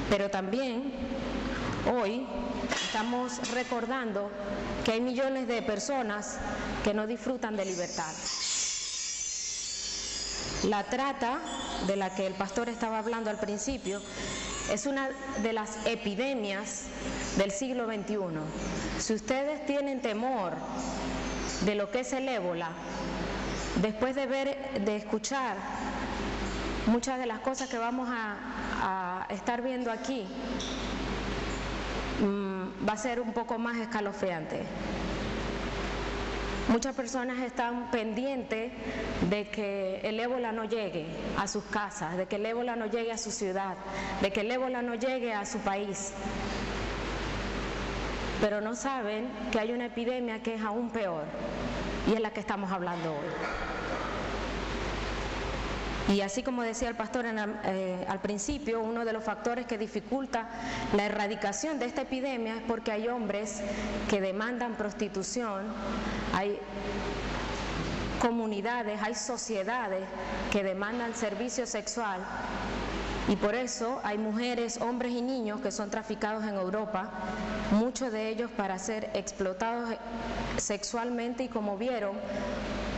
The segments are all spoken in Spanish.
Pero también hoy estamos recordando que hay millones de personas que no disfrutan de libertad. La trata, de la que el pastor estaba hablando al principio, es una de las epidemias del siglo XXI. Si ustedes tienen temor de lo que es el ébola, después de escuchar muchas de las cosas que vamos a estar viendo aquí, va a ser un poco más escalofriante. Muchas personas están pendientes de que el ébola no llegue a sus casas, de que el ébola no llegue a su ciudad, de que el ébola no llegue a su país. Pero no saben que hay una epidemia que es aún peor, y es la que estamos hablando hoy. Y así como decía el pastor al principio, uno de los factores que dificulta la erradicación de esta epidemia es porque hay hombres que demandan prostitución, hay comunidades, hay sociedades que demandan servicio sexual, y por eso hay mujeres, hombres y niños que son traficados en Europa, muchos de ellos para ser explotados sexualmente y, como vieron,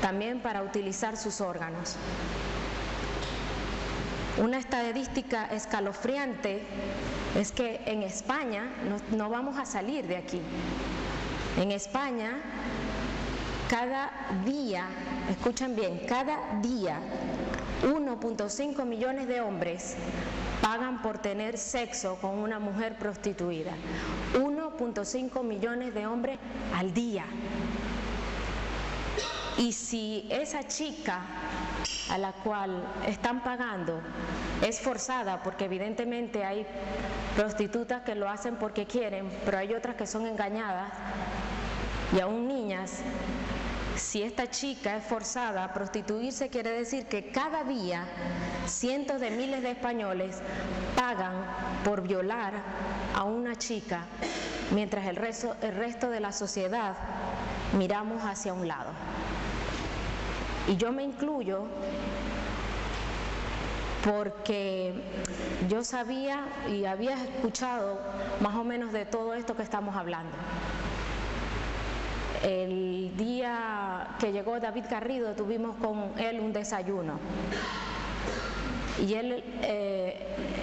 también para utilizar sus órganos. Una estadística escalofriante es que en España no vamos a salir de aquí. En España, cada día, escuchen bien, cada día 1.5 millones de hombres pagan por tener sexo con una mujer prostituida. 1.5 millones de hombres al día. Y si esa chica a la cual están pagando es forzada, porque evidentemente hay prostitutas que lo hacen porque quieren, pero hay otras que son engañadas, y aún niñas, si esta chica es forzada a prostituirse, quiere decir que cada día cientos de miles de españoles pagan por violar a una chica, mientras el resto de la sociedad miramos hacia un lado. Y yo me incluyo porque yo sabía y había escuchado más o menos de todo esto que estamos hablando. El día que llegó David Garrido tuvimos con él un desayuno y él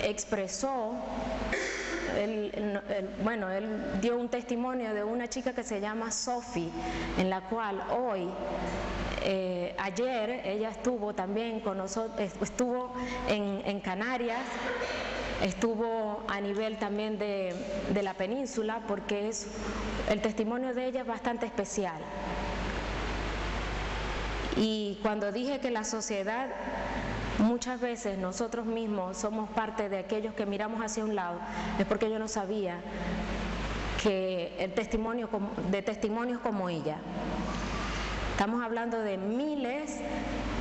expresó, él dio un testimonio de una chica que se llama Sophie, en la cual hoy, ayer ella estuvo también con nosotros, estuvo en Canarias, estuvo a nivel también de la península, porque el testimonio de ella es bastante especial. Y cuando dije que la sociedad, muchas veces nosotros mismos somos parte de aquellos que miramos hacia un lado, es porque yo no sabía que de testimonios como ella. Estamos hablando de miles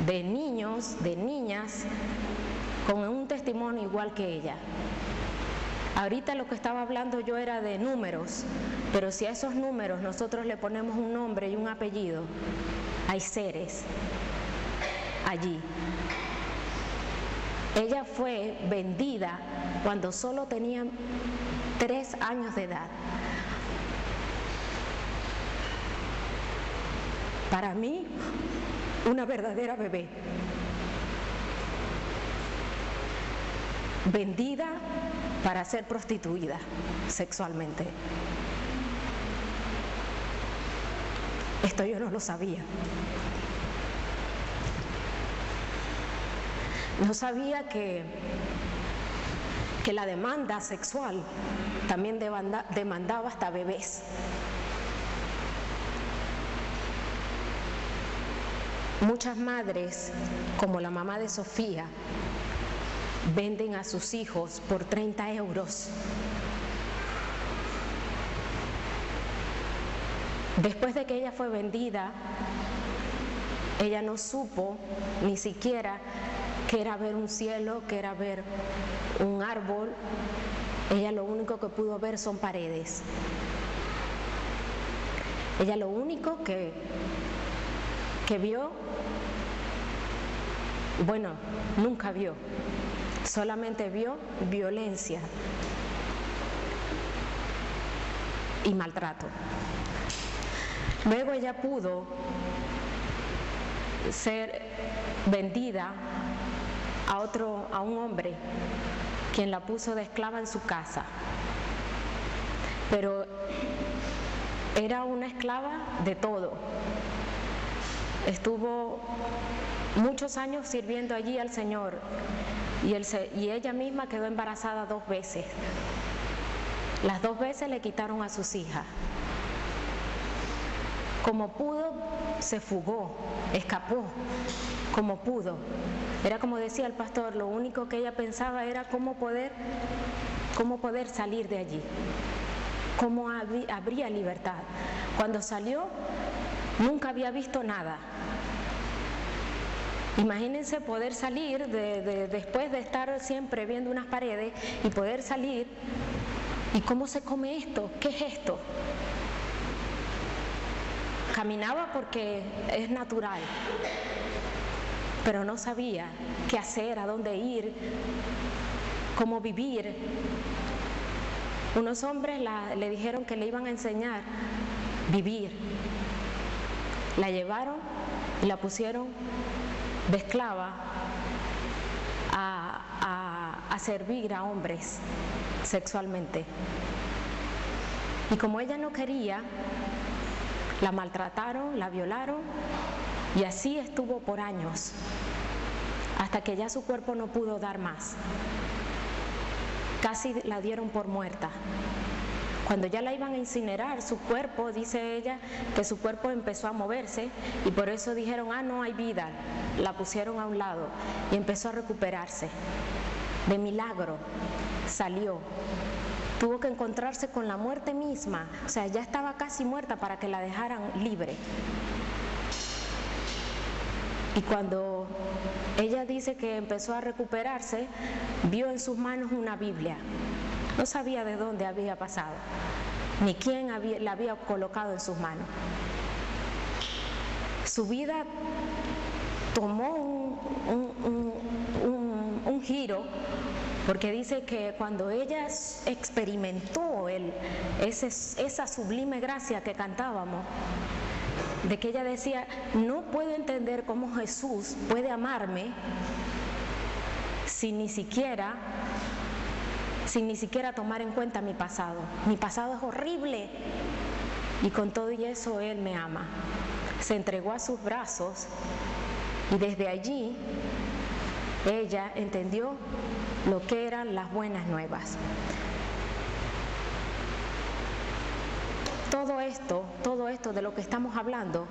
de niños, de niñas, con un testimonio igual que ella. Ahorita lo que estaba hablando yo era de números, pero si a esos números nosotros le ponemos un nombre y un apellido, hay seres allí. Ella fue vendida cuando solo tenía 3 años de edad. Para mí, una verdadera bebé. Vendida para ser prostituida sexualmente. Esto yo no lo sabía. No sabía que la demanda sexual también demandaba hasta bebés. Muchas madres, como la mamá de Sofía, venden a sus hijos por 30 euros. Después de que ella fue vendida, ella no supo ni siquiera que era ver un cielo, que era ver un árbol. Ella lo único que pudo ver son paredes. Ella lo único que vio, bueno, nunca vio, solamente vio violencia y maltrato. Luego ella pudo ser vendida a un hombre quien la puso de esclava en su casa, pero era una esclava de todo. Estuvo muchos años sirviendo allí al Señor y ella misma quedó embarazada 2 veces. Las 2 veces le quitaron a sus hijas. Como pudo, se fugó, escapó, como pudo. Era como decía el pastor, lo único que ella pensaba era cómo poder salir de allí, cómo habría libertad. Cuando salió, nunca había visto nada. Imagínense poder salir después de estar siempre viendo unas paredes y poder salir, ¿y cómo se come esto? ¿Qué es esto? Caminaba porque es natural, pero no sabía qué hacer, a dónde ir, cómo vivir. Unos hombres le dijeron que le iban a enseñar a vivir. La llevaron y la pusieron de esclava a servir a hombres sexualmente. Y como ella no quería, la maltrataron, la violaron y así estuvo por años, hasta que ya su cuerpo no pudo dar más. Casi la dieron por muerta. Cuando ya la iban a incinerar, su cuerpo, dice ella, que su cuerpo empezó a moverse y por eso dijeron, no hay vida. La pusieron a un lado y empezó a recuperarse. De milagro salió. Tuvo que encontrarse con la muerte misma, o sea, ya estaba casi muerta para que la dejaran libre. Y cuando ella dice que empezó a recuperarse, vio en sus manos una Biblia. No sabía de dónde había pasado, ni quién la había colocado en sus manos. Su vida tomó un giro, porque dice que cuando ella experimentó esa sublime gracia que cantábamos, de que ella decía, no puedo entender cómo Jesús puede amarme sin ni siquiera tomar en cuenta mi pasado. Mi pasado es horrible y con todo y eso Él me ama. Se entregó a sus brazos y desde allí ella entendió lo que eran las buenas nuevas. Todo esto de lo que estamos hablando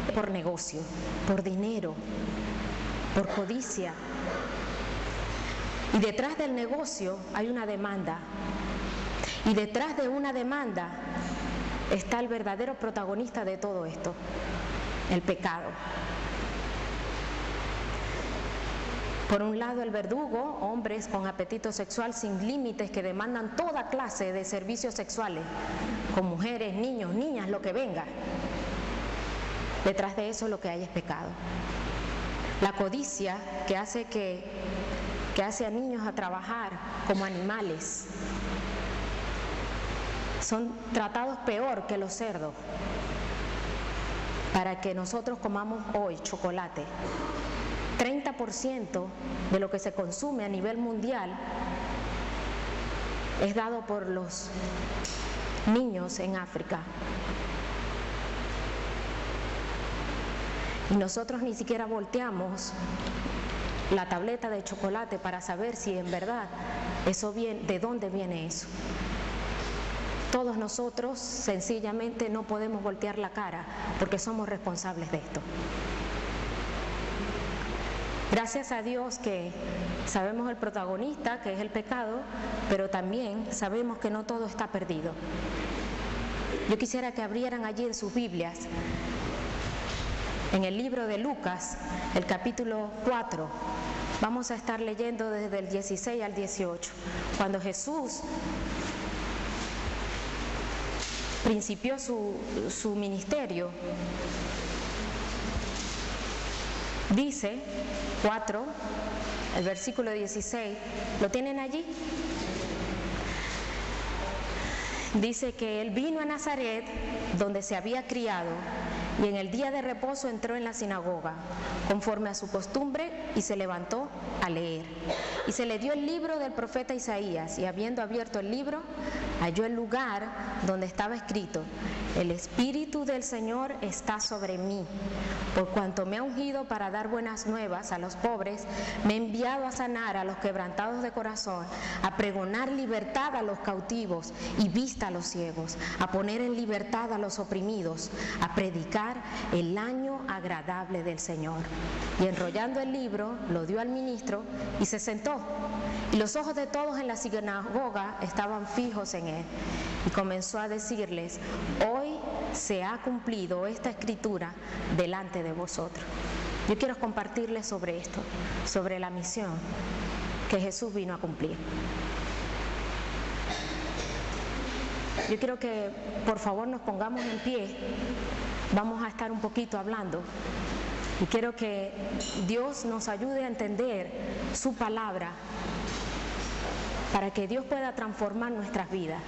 es por negocio, por dinero, por codicia. Y detrás del negocio hay una demanda. Y detrás de una demanda está el verdadero protagonista de todo esto, el pecado. Por un lado, el verdugo, hombres con apetito sexual sin límites que demandan toda clase de servicios sexuales, con mujeres, niños, niñas, lo que venga. Detrás de eso lo que hay es pecado. La codicia que hace a niños a trabajar como animales. Son tratados peor que los cerdos para que nosotros comamos hoy chocolate. 30% de lo que se consume a nivel mundial es dado por los niños en África. Y nosotros ni siquiera volteamos la tableta de chocolate para saber si en verdad eso viene, de dónde viene eso. Todos nosotros sencillamente no podemos voltear la cara porque somos responsables de esto. Gracias a Dios que sabemos el protagonista, que es el pecado, pero también sabemos que no todo está perdido. Yo quisiera que abrieran allí en sus Biblias, en el libro de Lucas, el capítulo 4. Vamos a estar leyendo desde el 16 al 18. Cuando Jesús principió su ministerio, dice 4, el versículo 16, ¿lo tienen allí? Dice que él vino a Nazaret, donde se había criado, y en el día de reposo entró en la sinagoga, conforme a su costumbre, y se levantó a leer. Y se le dio el libro del profeta Isaías, y habiendo abierto el libro, halló el lugar donde estaba escrito: el Espíritu del Señor está sobre mí, por cuanto me ha ungido para dar buenas nuevas a los pobres, me ha enviado a sanar a los quebrantados de corazón, a pregonar libertad a los cautivos y vista a los ciegos, a poner en libertad a los oprimidos, a predicar el año agradable del Señor. Y enrollando el libro, lo dio al ministro y se sentó. Y los ojos de todos en la sinagoga estaban fijos en él. Y comenzó a decirles: hoy se ha cumplido esta escritura delante de vosotros. Yo quiero compartirles sobre esto, sobre la misión que Jesús vino a cumplir. Yo quiero que por favor nos pongamos en pie. Vamos a estar un poquito hablando. Y quiero que Dios nos ayude a entender su palabra, para que Dios pueda transformar nuestras vidas.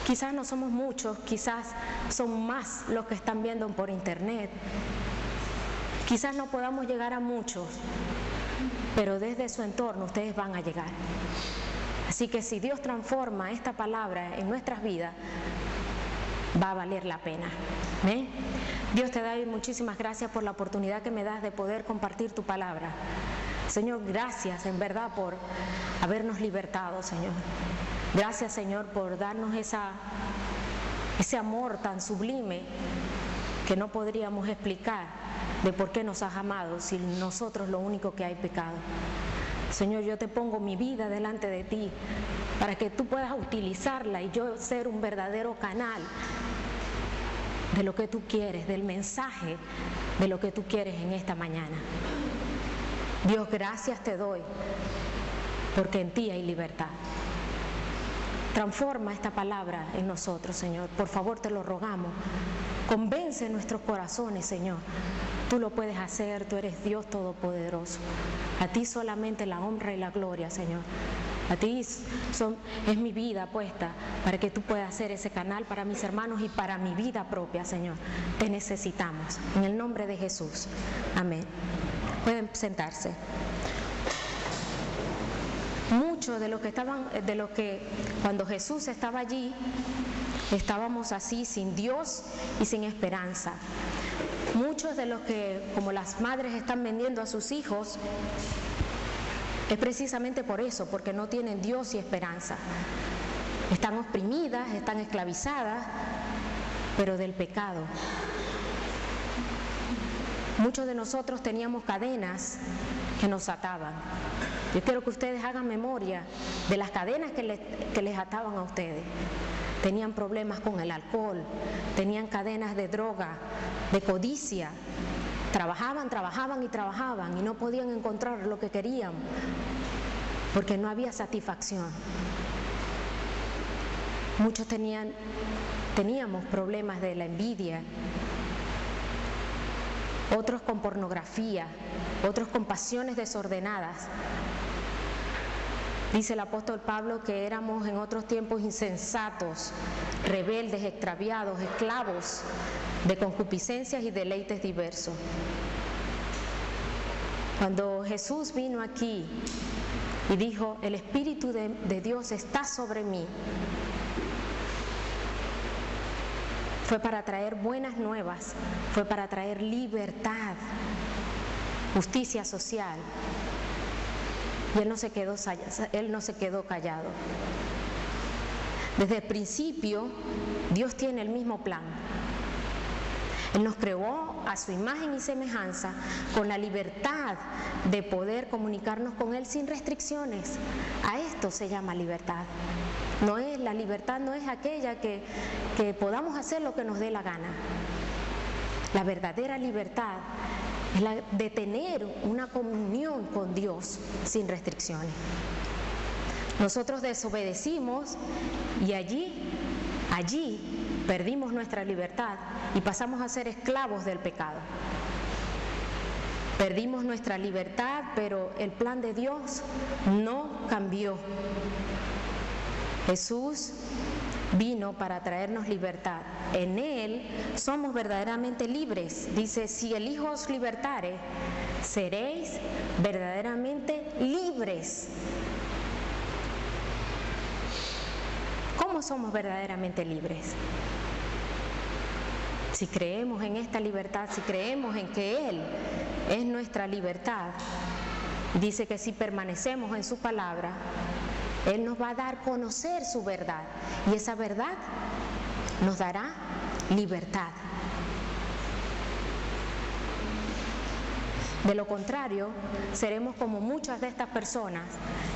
Quizás no somos muchos, quizás son más los que están viendo por internet. Quizás no podamos llegar a muchos, pero desde su entorno ustedes van a llegar. Así que si Dios transforma esta palabra en nuestras vidas, va a valer la pena. ¿Amén? Dios, te doy muchísimas gracias por la oportunidad que me das de poder compartir tu palabra. Señor, gracias en verdad por habernos libertado, Señor. Gracias, Señor, por darnos ese amor tan sublime que no podríamos explicar de por qué nos has amado si nosotros lo único que hay pecado. Señor, yo te pongo mi vida delante de ti para que tú puedas utilizarla y yo ser un verdadero canal de lo que tú quieres, del mensaje de lo que tú quieres en esta mañana. Dios, gracias te doy porque en ti hay libertad. Transforma esta palabra en nosotros, Señor. Por favor, te lo rogamos. Convence nuestros corazones, Señor. Tú lo puedes hacer, tú eres Dios Todopoderoso. A ti solamente la honra y la gloria, Señor. A ti es mi vida puesta para que tú puedas ser ese canal para mis hermanos y para mi vida propia, Señor. Te necesitamos. En el nombre de Jesús. Amén. Pueden sentarse. Muchos de los que cuando Jesús estaba allí, estábamos así, sin Dios y sin esperanza. Muchos de los que, como las madres están vendiendo a sus hijos, es precisamente por eso, porque no tienen Dios y esperanza. Están oprimidas, están esclavizadas, pero del pecado. Muchos de nosotros teníamos cadenas que nos ataban. Yo quiero que ustedes hagan memoria de las cadenas que les ataban a ustedes. Tenían problemas con el alcohol, tenían cadenas de droga, de codicia. Trabajaban y no podían encontrar lo que querían porque no había satisfacción. Muchos teníamos problemas de la envidia, otros con pornografía, otros con pasiones desordenadas. Dice el apóstol Pablo que éramos en otros tiempos insensatos, rebeldes, extraviados, esclavos de concupiscencias y deleites diversos. Cuando Jesús vino aquí y dijo: el Espíritu de Dios está sobre mí, fue para traer buenas nuevas, fue para traer libertad, justicia social. Y Él no se quedó callado. Desde el principio, Dios tiene el mismo plan. Él nos creó a su imagen y semejanza, con la libertad de poder comunicarnos con Él sin restricciones. A esto se llama libertad. La libertad no es aquella que podamos hacer lo que nos dé la gana. La verdadera libertad es la de tener una comunión con Dios sin restricciones. Nosotros desobedecimos y allí perdimos nuestra libertad y pasamos a ser esclavos del pecado. Perdimos nuestra libertad, pero el plan de Dios no cambió. Jesús vino para traernos libertad. En Él somos verdaderamente libres. Dice, si el Hijo os libertare, seréis verdaderamente libres. ¿Cómo somos verdaderamente libres? Si creemos en esta libertad, si creemos en que Él es nuestra libertad, dice que si permanecemos en su palabra, Él nos va a dar a conocer su verdad, y esa verdad nos dará libertad. De lo contrario, seremos como muchas de estas personas,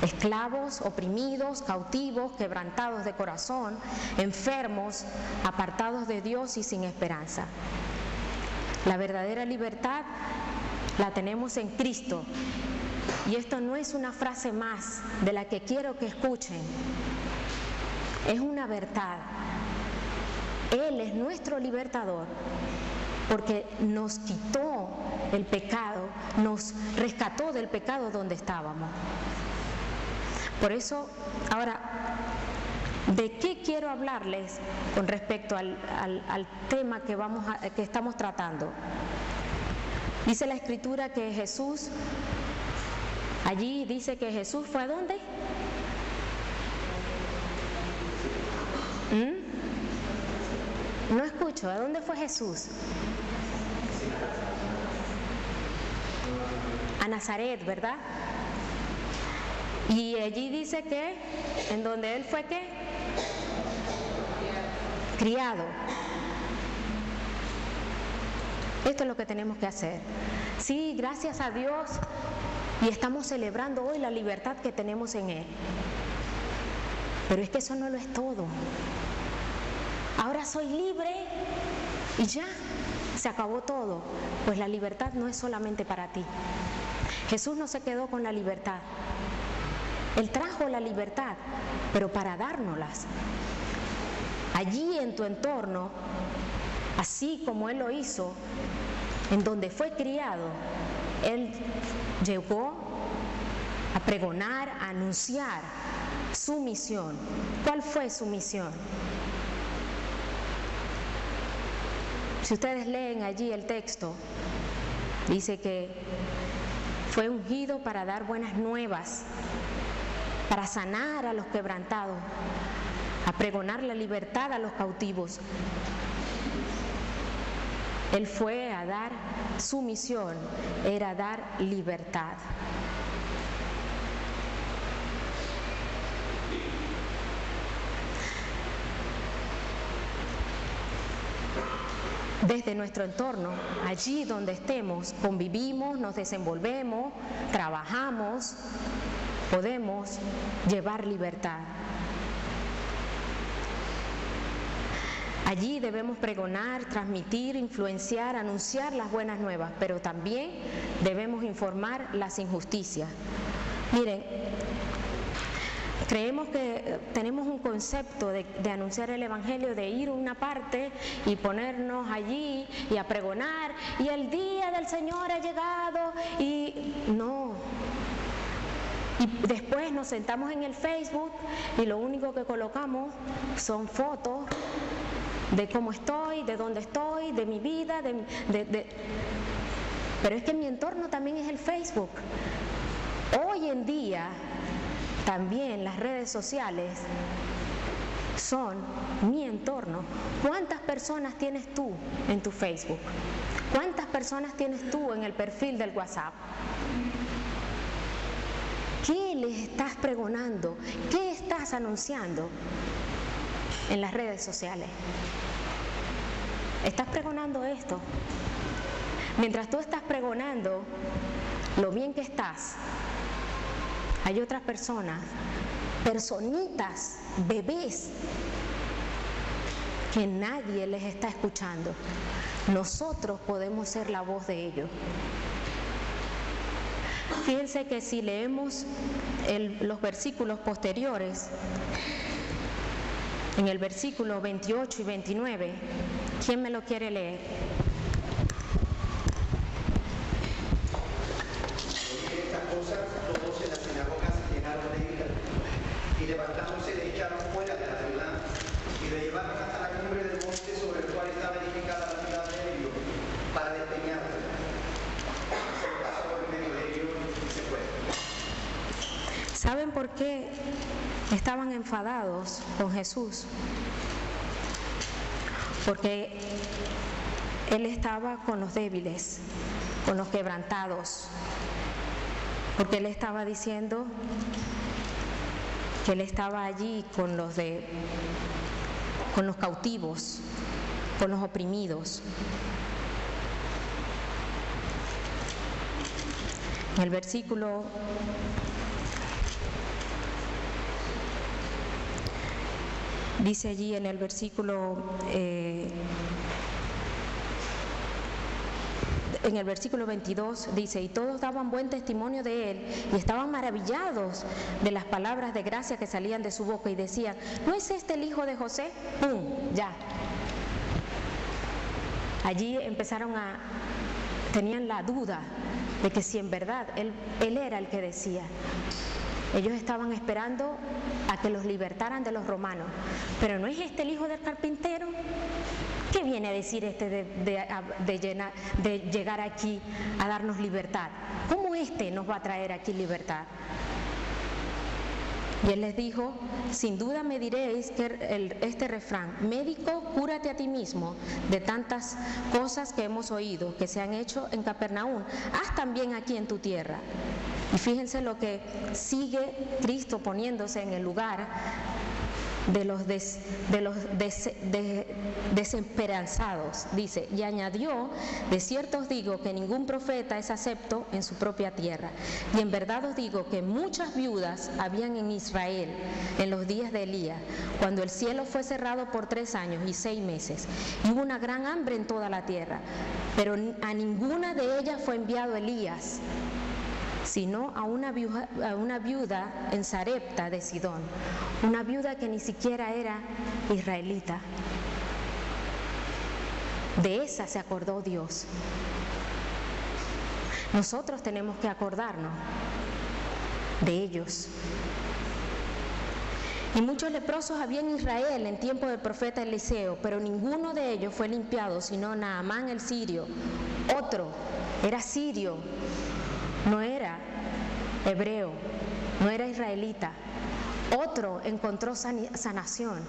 esclavos, oprimidos, cautivos, quebrantados de corazón, enfermos, apartados de Dios y sin esperanza. La verdadera libertad la tenemos en Cristo. Y esto no es una frase más de la que quiero que escuchen. Es una verdad. Él es nuestro libertador porque nos quitó el pecado, nos rescató del pecado donde estábamos. Por eso, ahora, ¿de qué quiero hablarles con respecto al tema que estamos tratando? Dice la Escritura que Jesús, allí dice que Jesús fue ¿a dónde? No escucho, ¿a dónde fue Jesús? A Nazaret, ¿verdad? Y allí dice que, en donde él fue, ¿qué? Criado. Esto es lo que tenemos que hacer. Sí, gracias a Dios, y estamos celebrando hoy la libertad que tenemos en Él. Pero es que eso no lo es todo. Ahora soy libre y ya, se acabó todo. Pues la libertad no es solamente para ti. Jesús no se quedó con la libertad. Él trajo la libertad, pero para dárnoslas. Allí en tu entorno, así como Él lo hizo, en donde fue criado, Él llegó a pregonar, a anunciar su misión. ¿Cuál fue su misión? Si ustedes leen allí el texto, dice que fue ungido para dar buenas nuevas, para sanar a los quebrantados, a pregonar la libertad a los cautivos. Él fue a dar, su misión era dar libertad. Desde nuestro entorno, allí donde estemos, convivimos, nos desenvolvemos, trabajamos, podemos llevar libertad. Allí debemos pregonar, transmitir, influenciar, anunciar las buenas nuevas, pero también debemos informar las injusticias. Miren, creemos que tenemos un concepto de anunciar el Evangelio, de ir a una parte y ponernos allí y a pregonar, y el día del Señor ha llegado, y no. Y después nos sentamos en el Facebook y lo único que colocamos son fotos de cómo estoy, de dónde estoy, de mi vida, pero es que mi entorno también es el Facebook. Hoy en día también las redes sociales son mi entorno. ¿Cuántas personas tienes tú en tu Facebook? ¿Cuántas personas tienes tú en el perfil del WhatsApp? ¿Qué les estás pregonando? ¿Qué estás anunciando en las redes sociales? ¿Estás pregonando esto? Mientras tú estás pregonando lo bien que estás, hay otras personas, personitas, bebés, que nadie les está escuchando. Nosotros podemos ser la voz de ellos. Fíjense que si leemos los versículos posteriores, en el versículo 28 y 29, ¿quién me lo quiere leer? ¿Saben por qué estaban enfadados con Jesús? Porque Él estaba con los débiles, con los quebrantados, porque Él estaba diciendo que Él estaba allí con los cautivos, con los oprimidos. En el versículo dice allí en el versículo 22 dice: y todos daban buen testimonio de él y estaban maravillados de las palabras de gracia que salían de su boca y decían: ¿no es este el hijo de José? ¡Pum! Ya. Allí tenían la duda de que si en verdad él era el que decía. Ellos estaban esperando a que los libertaran de los romanos. Pero ¿no es este el hijo del carpintero? ¿Qué viene a decir de llegar aquí a darnos libertad? ¿Cómo nos va a traer aquí libertad? Y él les dijo: sin duda me diréis que este refrán: médico, cúrate a ti mismo, de tantas cosas que hemos oído que se han hecho en Capernaum, haz también aquí en tu tierra. Y fíjense lo que sigue Cristo poniéndose en el lugar de los desesperanzados. Dice: y añadió: de cierto os digo que ningún profeta es acepto en su propia tierra. Y en verdad os digo que muchas viudas habían en Israel en los días de Elías, cuando el cielo fue cerrado por 3 años y 6 meses, y hubo una gran hambre en toda la tierra, pero a ninguna de ellas fue enviado Elías, sino a una viuda en Sarepta de Sidón, una viuda que ni siquiera era israelita. De esa se acordó Dios. Nosotros tenemos que acordarnos de ellos. Y muchos leprosos había en Israel en tiempo del profeta Eliseo, pero ninguno de ellos fue limpiado, sino Naamán el sirio. Otro era sirio, no era hebreo, no era israelita. Otro encontró sanación.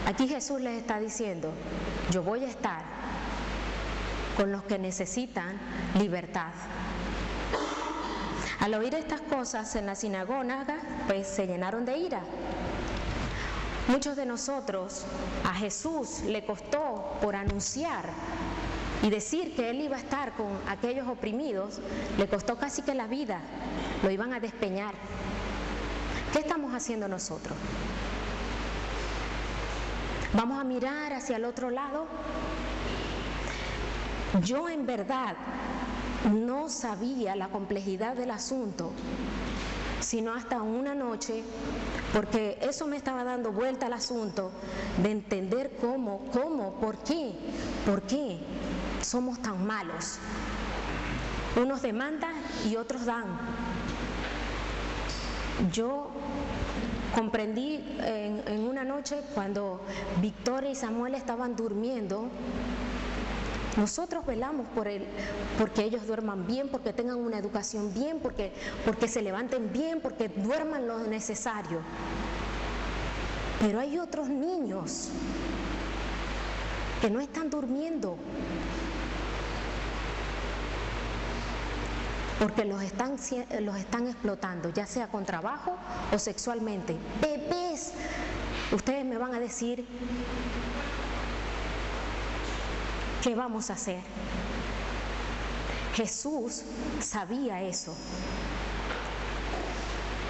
Aquí Jesús les está diciendo: yo voy a estar con los que necesitan libertad. Al oír estas cosas en la sinagoga, pues se llenaron de ira. Muchos de nosotros, a Jesús le costó por anunciar y decir que Él iba a estar con aquellos oprimidos, le costó casi que la vida, lo iban a despeñar. ¿Qué estamos haciendo nosotros? ¿Vamos a mirar hacia el otro lado? Yo en verdad no sabía la complejidad del asunto, sino hasta una noche, porque eso me estaba dando vuelta al asunto de entender por qué somos tan malos. Unos demandan y otros dan. Yo comprendí en una noche, cuando Victoria y Samuel estaban durmiendo, nosotros velamos porque ellos duerman bien, porque tengan una educación bien, porque se levanten bien, porque duerman lo necesario. Pero hay otros niños que no están durmiendo porque los están explotando, ya sea con trabajo o sexualmente. Bebés, ustedes me van a decir, ¿qué vamos a hacer? Jesús sabía eso.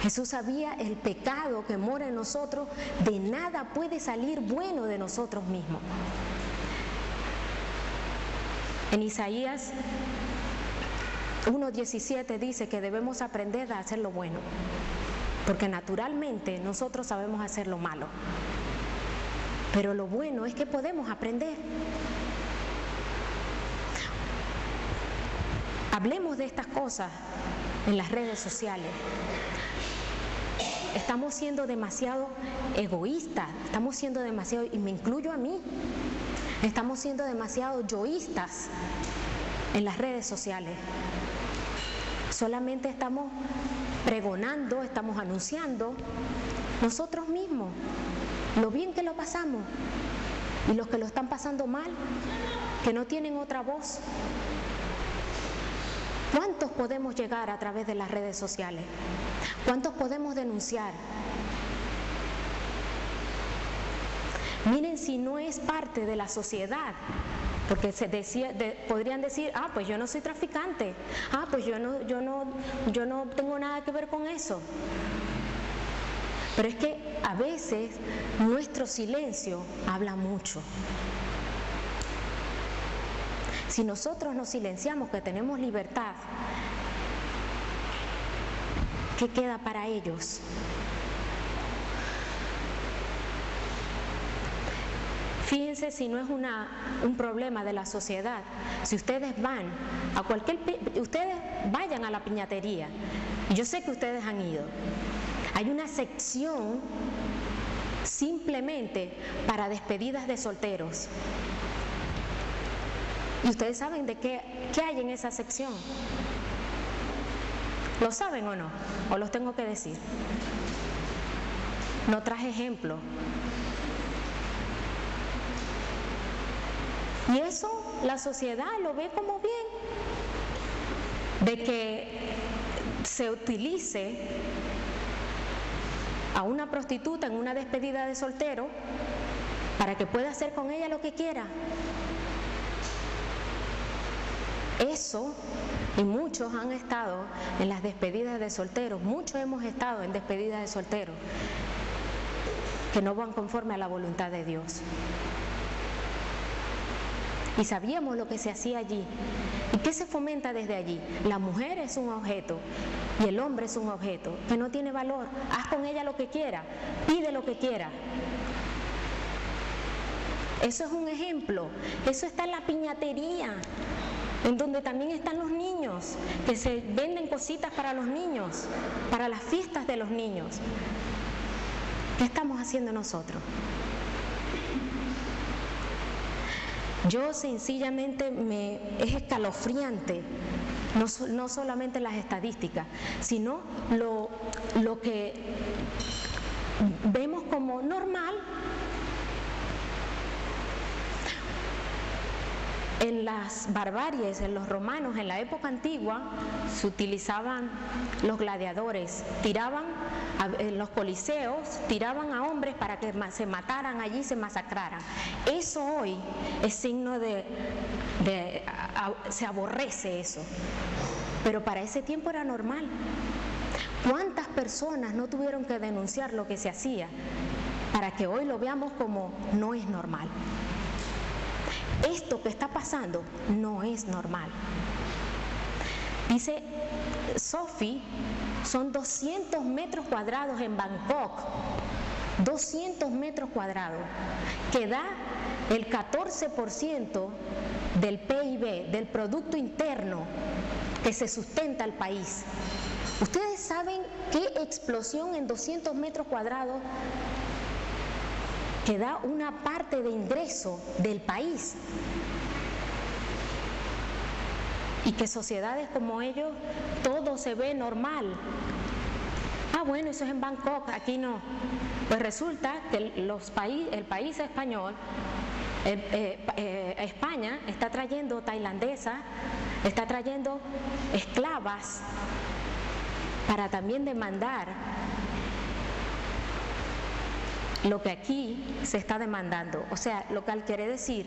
Jesús sabía el pecado que mora en nosotros. De nada puede salir bueno de nosotros mismos. En Isaías 1:17 dice que debemos aprender a hacer lo bueno, porque naturalmente nosotros sabemos hacer lo malo. Pero lo bueno es que podemos aprender. Hablemos de estas cosas en las redes sociales. Estamos siendo demasiado egoístas, estamos siendo demasiado, y me incluyo a mí, estamos siendo demasiado yoístas en las redes sociales. solamente estamos pregonando, estamos anunciando nosotros mismos lo bien que lo pasamos, y los que lo están pasando mal, que no tienen otra voz. ¿Cuántos podemos llegar a través de las redes sociales? ¿Cuántos podemos denunciar? Miren, si no es parte de la sociedad, porque podrían decir, pues yo no soy traficante, pues yo no tengo nada que ver con eso. Pero es que a veces nuestro silencio habla mucho. Si nosotros nos silenciamos que tenemos libertad, ¿qué queda para ellos? Fíjense si no es un problema de la sociedad. Si ustedes van a ustedes vayan a la piñatería, y yo sé que ustedes han ido. Hay una sección simplemente para despedidas de solteros. ¿Y ustedes saben de qué hay en esa sección? ¿Lo saben o no? ¿O los tengo que decir? No traje ejemplo. Y eso la sociedad lo ve como bien, de que se utilice a una prostituta en una despedida de soltero para que pueda hacer con ella lo que quiera. Eso, y muchos han estado en las despedidas de solteros, muchos hemos estado en despedidas de solteros que no van conforme a la voluntad de Dios. Y sabíamos lo que se hacía allí. ¿Y qué se fomenta desde allí? La mujer es un objeto y el hombre es un objeto que no tiene valor. Haz con ella lo que quiera, pide lo que quiera. Eso es un ejemplo. Eso está en la piñatería, en donde también están los niños, que se venden cositas para los niños, para las fiestas de los niños. ¿Qué estamos haciendo nosotros? Yo sencillamente es escalofriante, no solamente las estadísticas, sino lo que vemos como normal. En las barbaries, en los romanos, en la época antigua, se utilizaban los gladiadores, en los coliseos, tiraban a hombres para que se mataran allí, se masacraran. Eso hoy es signo se aborrece eso, pero para ese tiempo era normal. ¿Cuántas personas no tuvieron que denunciar lo que se hacía para que hoy lo veamos como no es normal? Esto que está pasando no es normal. Dice Sophie, son 200 metros cuadrados en Bangkok, 200 metros cuadrados, que da el 14% del PIB, del Producto Interno que se sustenta al país. ¿Ustedes saben qué explosión en 200 metros cuadrados que da una parte de ingreso del país? Y que sociedades como ellos, todo se ve normal. Bueno, eso es en Bangkok, aquí no. Pues resulta que el país español, España, está trayendo tailandesas, está trayendo esclavas para también demandar lo que aquí se está demandando. O sea, lo cual quiere decir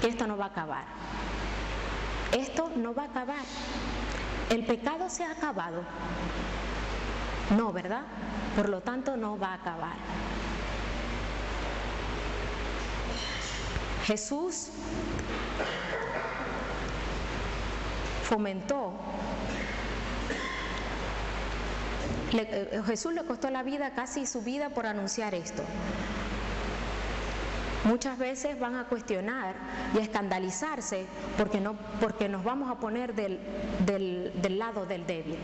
que esto no va a acabar. Esto no va a acabar. ¿El pecado se ha acabado? No, ¿verdad? Por lo tanto, no va a acabar. Jesús fomentó. Jesús le costó la vida, casi su vida, por anunciar esto. Muchas veces van a cuestionar y a escandalizarse porque nos vamos a poner del lado del débil.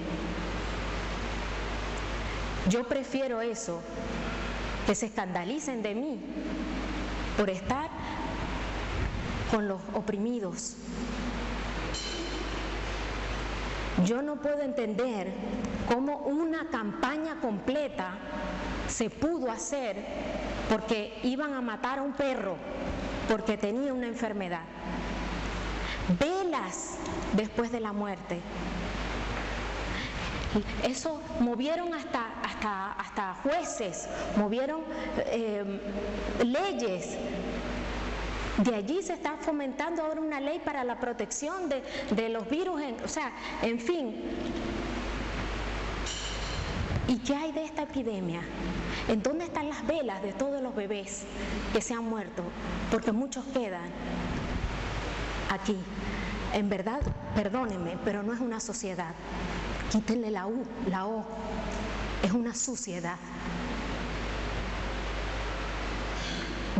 Yo prefiero eso, que se escandalicen de mí por estar con los oprimidos. Yo no puedo entender cómo una campaña completa se pudo hacer porque iban a matar a un perro porque tenía una enfermedad. Velas después de la muerte. Eso movieron hasta jueces, movieron leyes. De allí se está fomentando ahora una ley para la protección de los virus, en fin. ¿Y qué hay de esta epidemia? ¿En dónde están las velas de todos los bebés que se han muerto? Porque muchos quedan aquí. En verdad, perdónenme, pero no es una sociedad. Quítenle la U, la O. Es una suciedad.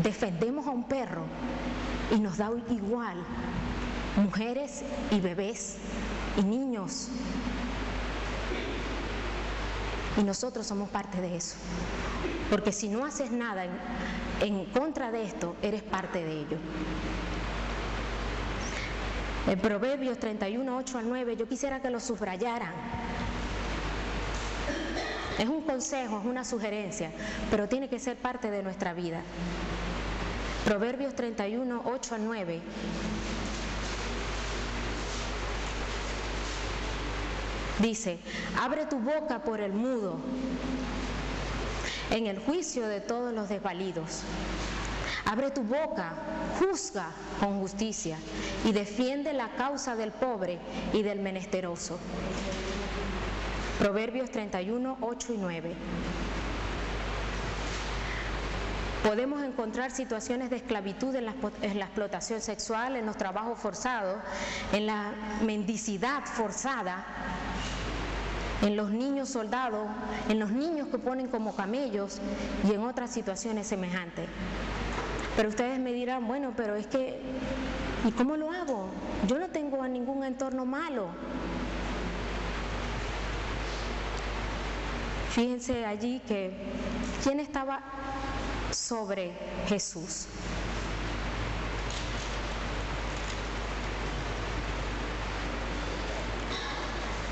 Defendemos a un perro y nos da igual mujeres y bebés y niños. Y nosotros somos parte de eso. Porque si no haces nada en contra de esto, eres parte de ello. En Proverbios 31, 8 al 9, yo quisiera que lo subrayaran. Es un consejo, es una sugerencia, pero tiene que ser parte de nuestra vida. Proverbios 31, 8 al 9. Dice, abre tu boca por el mudo, en el juicio de todos los desvalidos. Abre tu boca, juzga con justicia y defiende la causa del pobre y del menesteroso. Proverbios 31, 8 y 9. Podemos encontrar situaciones de esclavitud en la explotación sexual, en los trabajos forzados, en la mendicidad forzada, en los niños soldados, en los niños que ponen como camellos y en otras situaciones semejantes. Pero ustedes me dirán, bueno, pero es que, ¿y cómo lo hago? Yo no tengo ningún entorno malo. Fíjense allí que, ¿quién estaba sobre Jesús?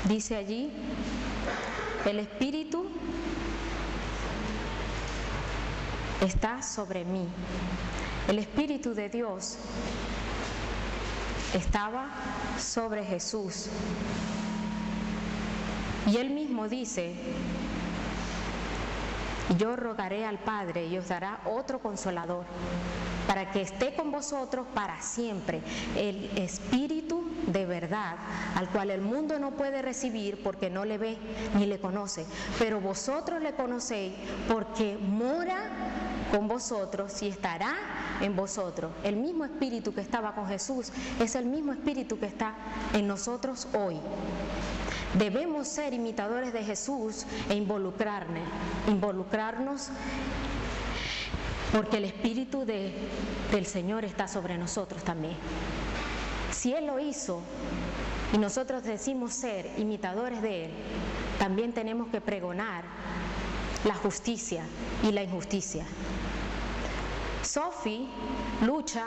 Dice allí, el Espíritu está sobre mí. El Espíritu de Dios estaba sobre Jesús. Y Él mismo dice, yo rogaré al Padre y os dará otro consolador, para que esté con vosotros para siempre, el Espíritu de verdad, al cual el mundo no puede recibir porque no le ve ni le conoce, pero vosotros le conocéis porque mora con vosotros y estará en vosotros. El mismo Espíritu que estaba con Jesús es el mismo Espíritu que está en nosotros hoy. Debemos ser imitadores de Jesús e involucrarnos porque el Espíritu del Señor está sobre nosotros también. Si Él lo hizo y nosotros decimos ser imitadores de Él, también tenemos que pregonar la justicia y la injusticia. Sophie lucha,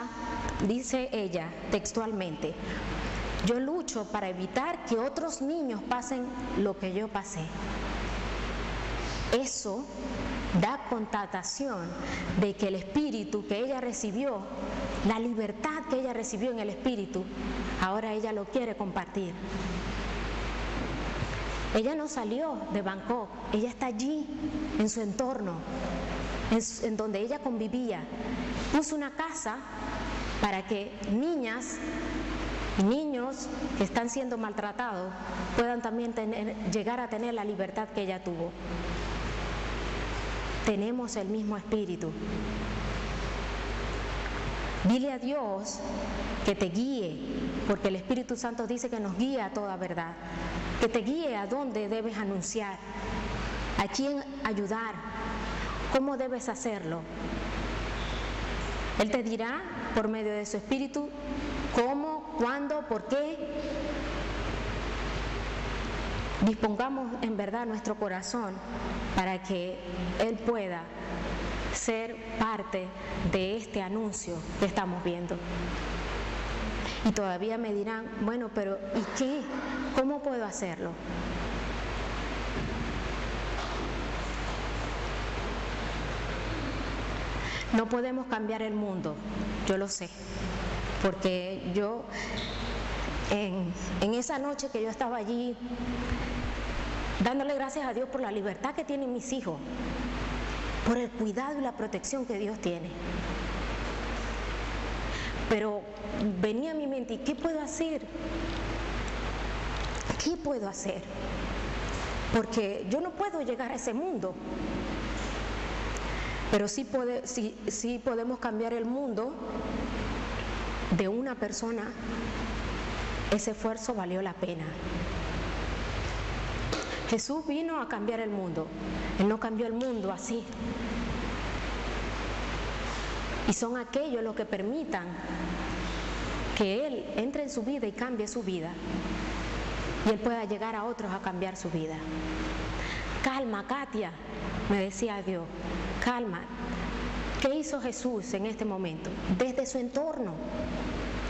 dice ella textualmente, yo lucho para evitar que otros niños pasen lo que yo pasé. Eso da constatación de que el Espíritu que ella recibió, la libertad que ella recibió en el Espíritu, ahora ella lo quiere compartir. Ella no salió de Bangkok, ella está allí, en su entorno, en donde ella convivía. Puso una casa para que niñas y niños que están siendo maltratados puedan también llegar a tener la libertad que ella tuvo. Tenemos el mismo Espíritu. Dile a Dios que te guíe, porque el Espíritu Santo dice que nos guía a toda verdad, que te guíe a dónde debes anunciar, a quién ayudar, cómo debes hacerlo. Él te dirá por medio de su Espíritu cómo, cuándo, por qué. Dispongamos en verdad nuestro corazón para que Él pueda ser parte de este anuncio que estamos viendo. Y todavía me dirán, bueno, pero ¿y qué? ¿cómo puedo hacerlo? No podemos cambiar el mundo, yo lo sé, porque yo en esa noche que yo estaba allí dándole gracias a Dios por la libertad que tienen mis hijos, por el cuidado y la protección que Dios tiene. Pero venía a mi mente, ¿y qué puedo hacer? ¿Qué puedo hacer? Porque yo no puedo llegar a ese mundo. Pero sí podemos cambiar el mundo de una persona. Ese esfuerzo valió la pena. Jesús vino a cambiar el mundo. Él no cambió el mundo así. Y son aquellos los que permitan que Él entre en su vida y cambie su vida. Y Él pueda llegar a otros a cambiar su vida. Calma, Katia, me decía Dios, calma. ¿Qué hizo Jesús en este momento? Desde su entorno,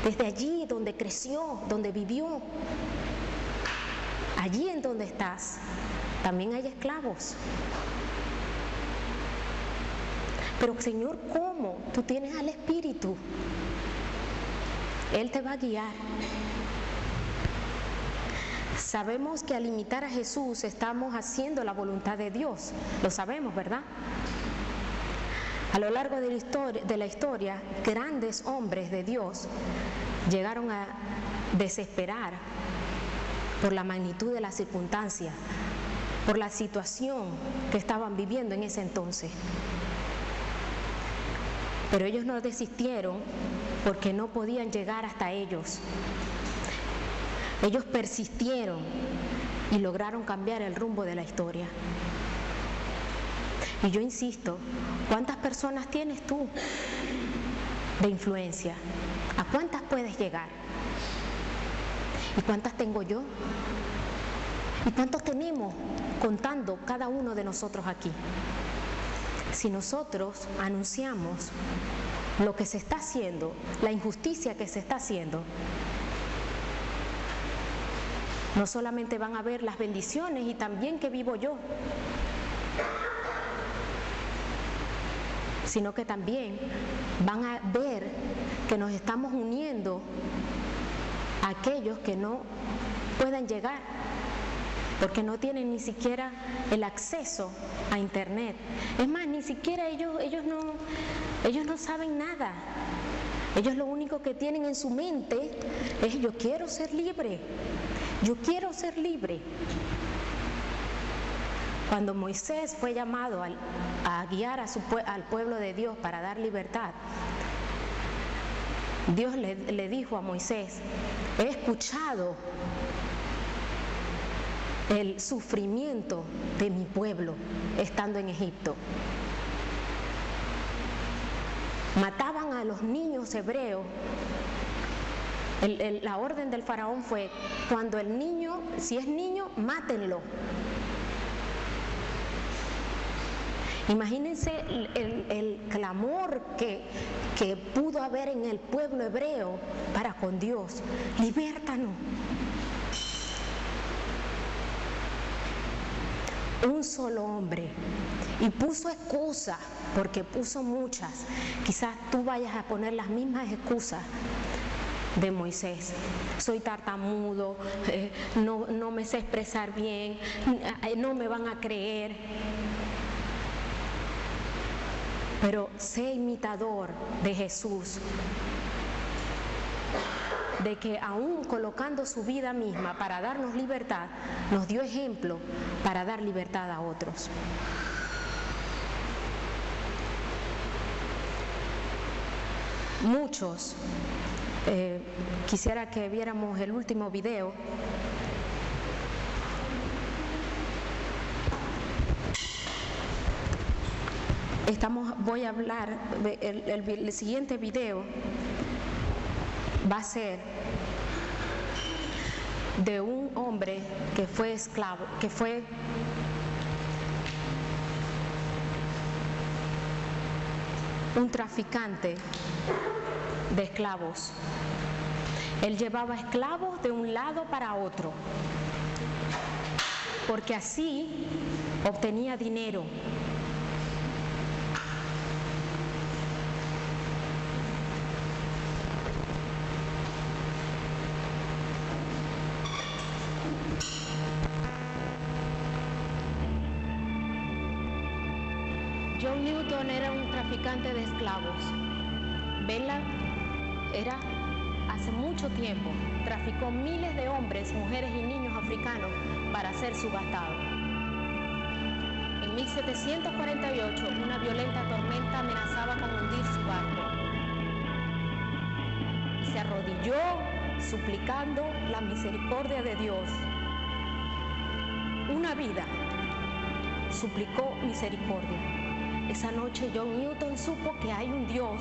desde allí donde creció, donde vivió, allí en donde estás, también hay esclavos. Pero Señor, ¿cómo? Tú tienes al Espíritu. Él te va a guiar. Sabemos que al imitar a Jesús estamos haciendo la voluntad de Dios. Lo sabemos, ¿verdad? A lo largo de la historia, grandes hombres de Dios llegaron a desesperar por la magnitud de la circunstancia, por la situación que estaban viviendo en ese entonces. Pero ellos no desistieron porque no podían llegar hasta ellos. Ellos persistieron y lograron cambiar el rumbo de la historia. Y yo insisto, ¿cuántas personas tienes tú de influencia? ¿A cuántas puedes llegar? ¿Y cuántas tengo yo? ¿Y cuántos tenemos contando cada uno de nosotros aquí? Si nosotros anunciamos lo que se está haciendo, la injusticia que se está haciendo, no solamente van a ver las bendiciones y también que vivo yo, sino que también van a ver que nos estamos uniendo a aquellos que no puedan llegar, porque no tienen ni siquiera el acceso a internet. Es más, ni siquiera ellos no saben nada. Ellos lo único que tienen en su mente es: yo quiero ser libre, yo quiero ser libre. Cuando Moisés fue llamado a guiar al pueblo de Dios para dar libertad, Dios le dijo a Moisés: he escuchado el sufrimiento de mi pueblo estando en Egipto. Mataban a los niños hebreos. La orden del faraón fue: cuando el niño, si es niño, mátenlo. Imagínense el clamor que pudo haber en el pueblo hebreo para con Dios: libértanos. Un solo hombre, y puso excusas, porque puso muchas. Quizás tú vayas a poner las mismas excusas de Moisés: soy tartamudo, no me sé expresar bien, no me van a creer. Pero sé imitador de Jesús, de que aún colocando su vida misma para darnos libertad, nos dio ejemplo para dar libertad a otros. Muchos, quisiera que viéramos el último video. Voy a hablar, el siguiente video va a ser de un hombre que fue esclavo, que fue un traficante de esclavos. Él llevaba esclavos de un lado para otro, porque así obtenía dinero. John Newton era un traficante de esclavos. Bela era, hace mucho tiempo, traficó miles de hombres, mujeres y niños africanos para ser subastados. En 1748, una violenta tormenta amenazaba con hundir su barco. Y se arrodilló suplicando la misericordia de Dios. Una vida suplicó misericordia. Esa noche John Newton supo que hay un Dios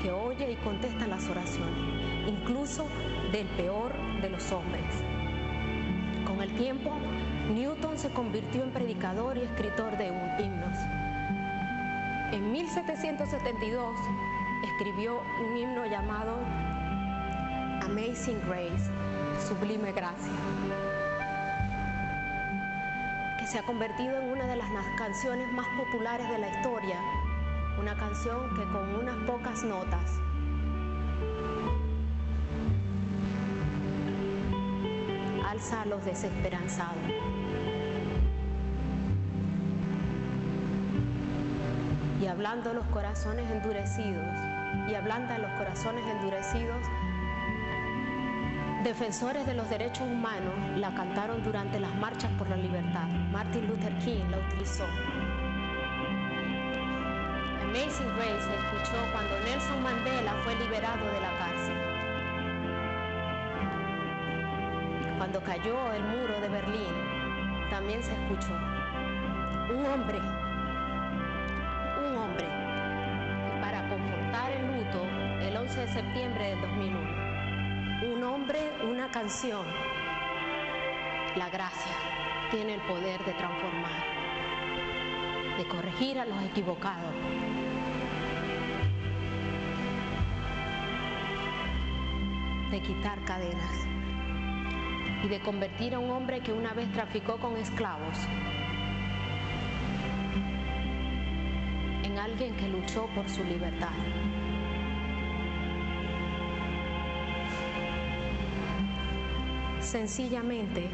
que oye y contesta las oraciones, incluso del peor de los hombres. Con el tiempo, Newton se convirtió en predicador y escritor de himnos. En 1772 escribió un himno llamado Amazing Grace, Sublime Gracia, que se ha convertido en una de las canciones más populares de la historia, una canción que con unas pocas notas alza a los desesperanzados. Y hablando a los corazones endurecidos, defensores de los derechos humanos la cantaron durante las marchas por la libertad. Martin Luther King la utilizó. Amazing Grace se escuchó cuando Nelson Mandela fue liberado de la cárcel. Cuando cayó el muro de Berlín, también se escuchó. Un hombre, que para confortar el luto, el 11 de septiembre del 2001, un hombre, una canción. La gracia tiene el poder de transformar, de corregir a los equivocados. De quitar cadenas y de convertir a un hombre que una vez traficó con esclavos en alguien que luchó por su libertad. Sencillamente,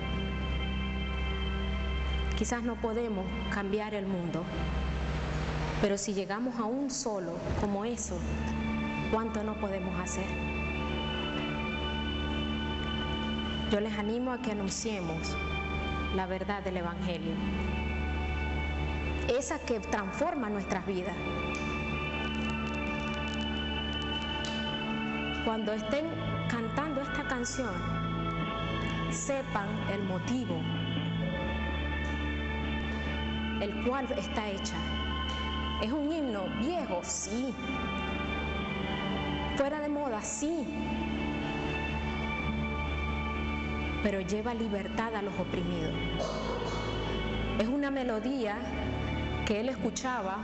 quizás no podemos cambiar el mundo, pero si llegamos a un solo como eso, ¿cuánto no podemos hacer? Yo les animo a que anunciemos la verdad del Evangelio, esa que transforma nuestras vidas. Cuando estén cantando esta canción, sepan el motivo, el cual está hecha. Es un himno viejo, sí. Fuera de moda, sí. Pero lleva libertad a los oprimidos. Es una melodía que él escuchaba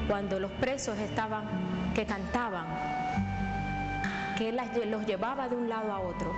cuando los presos que cantaban, que él los llevaba de un lado a otro.